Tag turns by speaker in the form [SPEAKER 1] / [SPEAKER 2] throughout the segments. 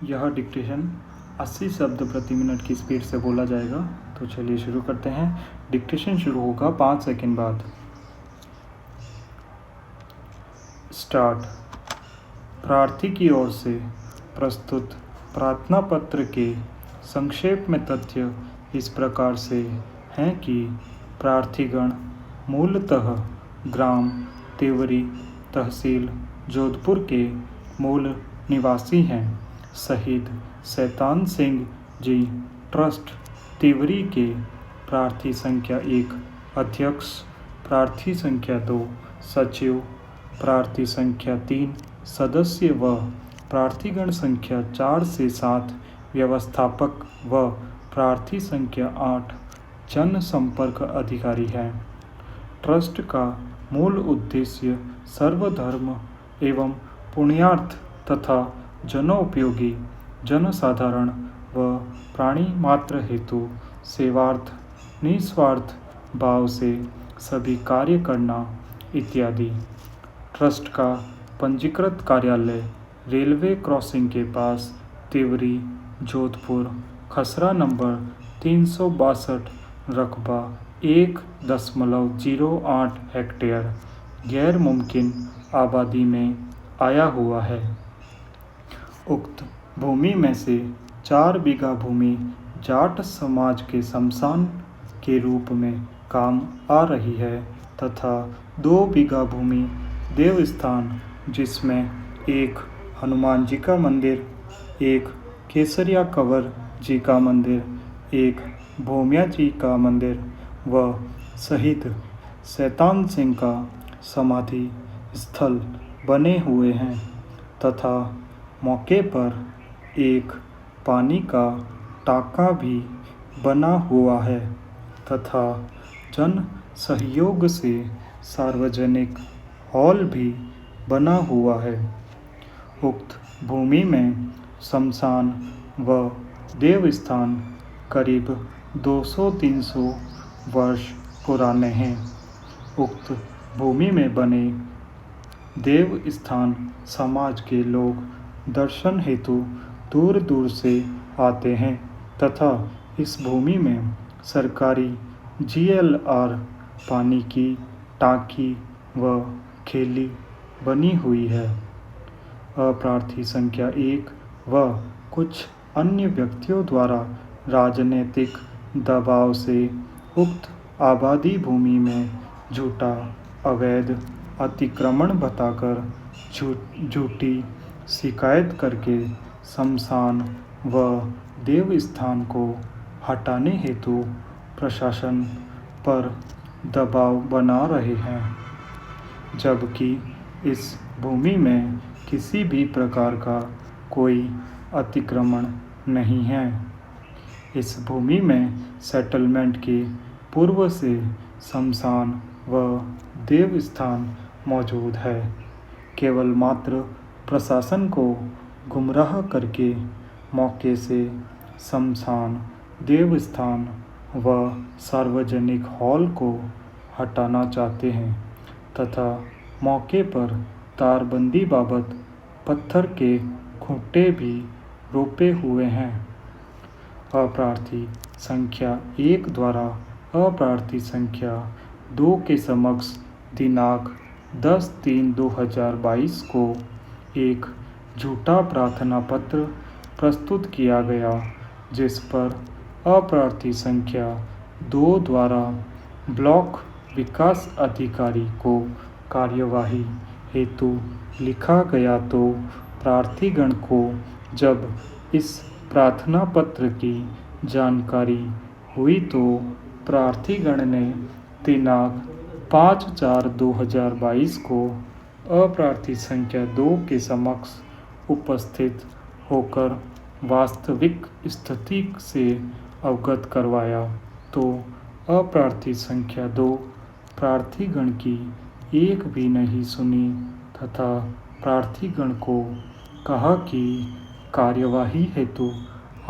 [SPEAKER 1] यह डिक्टेशन 80 शब्द प्रति मिनट की स्पीड से बोला जाएगा। तो चलिए शुरू करते हैं। डिक्टेशन शुरू होगा 5 सेकंड बाद। स्टार्ट। प्रार्थी की ओर से प्रस्तुत प्रार्थना पत्र के संक्षेप में तथ्य इस प्रकार से हैं कि प्रार्थीगण मूलतः ग्राम तेवरी, तहसील जोधपुर के मूल निवासी हैं। शहीद शैतान सिंह जी ट्रस्ट तिवरी के प्रार्थी संख्या 1 अध्यक्ष, प्रार्थी संख्या 2 सचिव, प्रार्थी संख्या 3 सदस्य व प्रार्थीगण संख्या 4 से 7 व्यवस्थापक व प्रार्थी संख्या 8 जनसंपर्क अधिकारी हैं। ट्रस्ट का मूल उद्देश्य सर्वधर्म एवं पुण्यार्थ तथा जनोपयोगी, जनसाधारण व प्राणी मात्र हेतु सेवार्थ निस्वार्थ भाव से सभी कार्य करना इत्यादि। ट्रस्ट का पंजीकृत कार्यालय रेलवे क्रॉसिंग के पास तिवरी, जोधपुर, खसरा नंबर 362, रकबा 1.08 हेक्टेयर गैर मुमकिन आबादी में आया हुआ है। उक्त भूमि में से 4 बीघा भूमि जाट समाज के शमशान के रूप में काम आ रही है तथा 2 बीघा भूमि देवस्थान, जिसमें एक हनुमान जी का मंदिर, एक केसरिया कंवर जी का मंदिर, एक भोमिया जी का मंदिर व शहीद शैतान सिंह का समाधि स्थल बने हुए हैं तथा मौके पर एक पानी का टाका भी बना हुआ है तथा जन सहयोग से सार्वजनिक हॉल भी बना हुआ है। उक्त भूमि में शमशान व देवस्थान करीब 200-300 वर्ष पुराने हैं। उक्त भूमि में बने देव स्थान समाज के लोग दर्शन हेतु दूर दूर से आते हैं तथा इस भूमि में सरकारी GLR पानी की टांकी व खेली बनी हुई है। अप्रार्थी संख्या 1 व कुछ अन्य व्यक्तियों द्वारा राजनीतिक दबाव से उक्त आबादी भूमि में झूठा अवैध अतिक्रमण बताकर झूठी शिकायत करके शमशान व देवस्थान को हटाने हेतु प्रशासन पर दबाव बना रहे हैं, जबकि इस भूमि में किसी भी प्रकार का कोई अतिक्रमण नहीं है। इस भूमि में सेटलमेंट के पूर्व से शमशान व देवस्थान मौजूद है। केवल मात्र प्रशासन को गुमराह करके मौके से शमशान, देवस्थान व सार्वजनिक हॉल को हटाना चाहते हैं तथा मौके पर तारबंदी बाबत पत्थर के खूंटे भी रोपे हुए हैं। अप्रार्थी संख्या 1 द्वारा अप्रार्थी संख्या 2 के समक्ष दिनांक 10/3/2022 को एक झूठा प्रार्थना पत्र प्रस्तुत किया गया, जिस पर अप्रार्थी संख्या 2 द्वारा ब्लॉक विकास अधिकारी को कार्यवाही हेतु लिखा गया। तो प्रार्थीगण को जब इस प्रार्थना पत्र की जानकारी हुई तो प्रार्थीगण ने दिनांक 5/4/2022 को अप्रार्थी संख्या 2 के समक्ष उपस्थित होकर वास्तविक स्थिति से अवगत करवाया। तो अप्रार्थी संख्या 2 प्रार्थीगण की एक भी नहीं सुनी तथा प्रार्थीगण को कहा कि कार्यवाही हेतु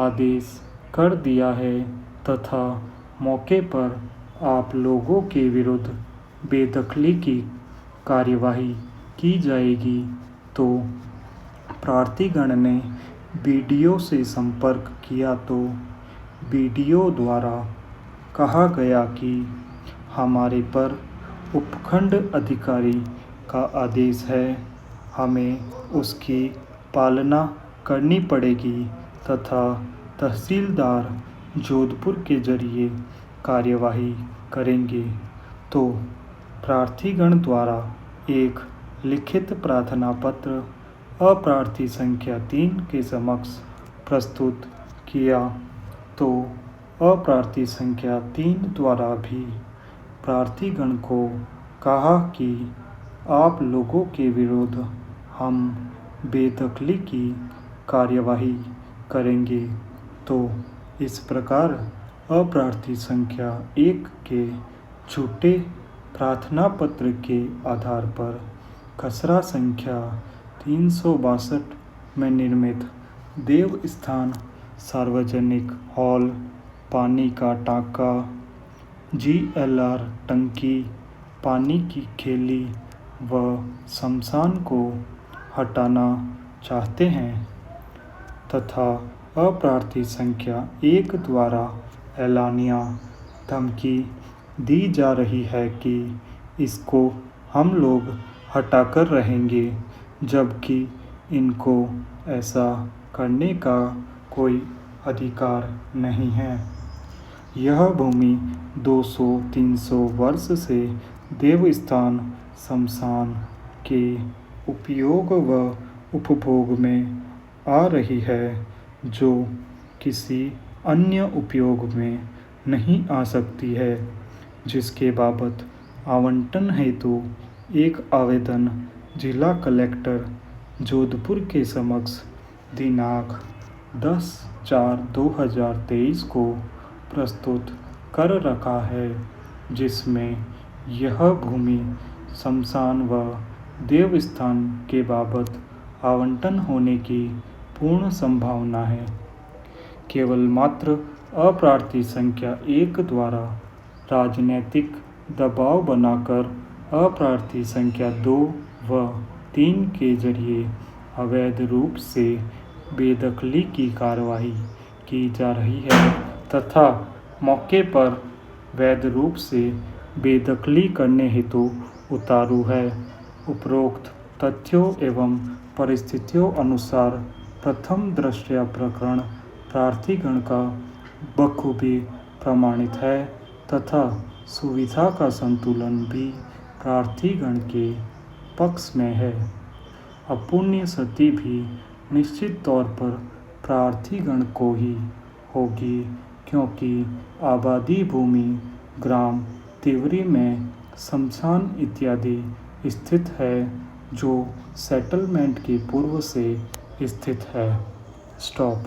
[SPEAKER 1] आदेश कर दिया है तथा मौके पर आप लोगों के विरुद्ध बेदखली की कार्यवाही की जाएगी। तो प्रार्थीगण ने बीडीओ से संपर्क किया तो बीडीओ द्वारा कहा गया कि हमारे पर उपखंड अधिकारी का आदेश है, हमें उसकी पालना करनी पड़ेगी तथा तहसीलदार जोधपुर के जरिए कार्यवाही करेंगे। तो प्रार्थीगण द्वारा एक लिखित प्रार्थना पत्र अप्रार्थी संख्या 3 के समक्ष प्रस्तुत किया तो अप्रार्थी संख्या 3 द्वारा भी प्रार्थीगण को कहा कि आप लोगों के विरुद्ध हम बेदखली की कार्यवाही करेंगे। तो इस प्रकार अप्रार्थी संख्या 1 के झूठे प्रार्थना पत्र के आधार पर खसरा संख्या 362 में निर्मित देवस्थान सार्वजनिक हॉल, पानी का टांका, GLR टंकी, पानी की खेली व शमशान को हटाना चाहते हैं तथा अप्रार्थी संख्या 1 द्वारा एलानिया धमकी दी जा रही है कि इसको हम लोग हटाकर रहेंगे, जबकि इनको ऐसा करने का कोई अधिकार नहीं है। यह भूमि 200-300 वर्ष से देवस्थान शमशान के उपयोग व उपभोग में आ रही है, जो किसी अन्य उपयोग में नहीं आ सकती है, जिसके बाबत आवंटन हेतु एक आवेदन जिला कलेक्टर जोधपुर के समक्ष दिनांक 10/4/2023 को प्रस्तुत कर रखा है, जिसमें यह भूमि शमशान व देवस्थान के बाबत आवंटन होने की पूर्ण संभावना है। केवल मात्र अप्रार्थी संख्या 1 द्वारा राजनीतिक दबाव बनाकर अप्रार्थी संख्या 2 व 3 के जरिए अवैध रूप से बेदखली की कार्रवाई की जा रही है तथा मौके पर वैध रूप से बेदखली करने हेतु उतारू है। उपरोक्त तथ्यों एवं परिस्थितियों अनुसार प्रथम दृष्टया प्रकरण प्रार्थीगण का बखूबी प्रमाणित है तथा सुविधा का संतुलन भी प्रार्थीगण के पक्ष में है। अपुण्य सती भी निश्चित तौर पर प्रार्थीगण को ही होगी, क्योंकि आबादी भूमि ग्राम तिवरी में शमशान इत्यादि स्थित है, जो सेटलमेंट के पूर्व से स्थित है। स्टॉप।